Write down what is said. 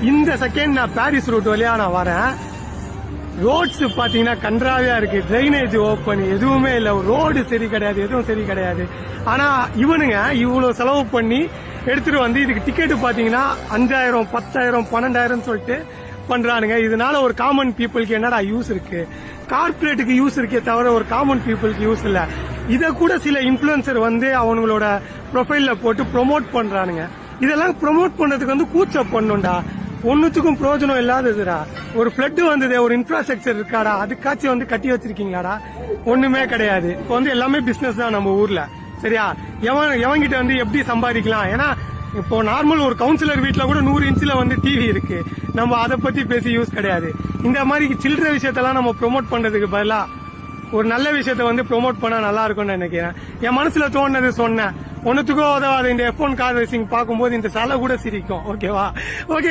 இந்த செகண்ட் நான் Paris root வழியா நான் வரேன். ரோட்ஸ் பாத்தீங்கன்னா கன்றாவியா இருக்கு. டிரைனேஜ் ஓப்பன், எதுவுமே இல்ல. ரோடு சரி கிடையாது, எதுவும் சரி கிடையாது. ஆனா இவனுங்க இவ்வளவு செலவு பண்ணி எடுத்துட்டு வந்து இதுக்கு டிக்கெட் பாத்தீங்கன்னா 5000, 10,000, 12,000 சொல்லிட்டு பண்றானுங்க. இதனால ஒரு காமன் பீப்புளுக்கு என்னடா யூஸ் இருக்கு? கார்பரேட்டுக்கு யூஸ் இருக்கே தவிர ஒரு காமன் பீப்புளுக்கு யூஸ் இல்ல. இத கூட சில இன்ஃபுளுசர் வந்து அவங்களோட ப்ரொஃபைல்ல போட்டு ப்ரொமோட் பண்றானுங்க. இதெல்லாம் ப்ரொமோட் பண்றதுக்கு வந்து கூச்ச பண்ணுண்டா. ஒன்னுத்துக்கும் பிரயோஜனம் இல்லாததுடா. ஒரு பிளட் வந்தது, ஒரு இன்ஃப்ராஸ்ட்ரக்சர் இருக்காடா, அதுக்காச்சும் வந்து கட்டி வச்சிருக்கீங்களாடா? ஒண்ணுமே கிடையாது. இப்போ வந்து எல்லாமே பிசினஸ் தான் நம்ம ஊர்ல. சரியா? எவன்கிட்ட வந்து எப்படி சம்பாதிக்கலாம்? ஏன்னா இப்போ நார்மல் ஒரு கவுன்சிலர் வீட்டுல கூட 100 இன்ச்ல வந்து டிவி இருக்கு. நம்ம அதை பத்தி பேசி யூஸ் கிடையாது. இந்த மாதிரி சில்லற விஷயத்தெல்லாம் நம்ம ப்ரொமோட் பண்றதுக்கு பதிலா ஒரு நல்ல விஷயத்த வந்து ப்ரொமோட் பண்ணா நல்லா இருக்கும்னு நினைக்கிறேன். என் மனசுல தோணுனது சொன்னேன். ஒன்னுத்துக்கும் உதவாத இந்த F1 கார் ரேசிங் பார்க்கும்போது இந்த சலை கூட சிரிக்கும். ஓகேவா? ஓகே.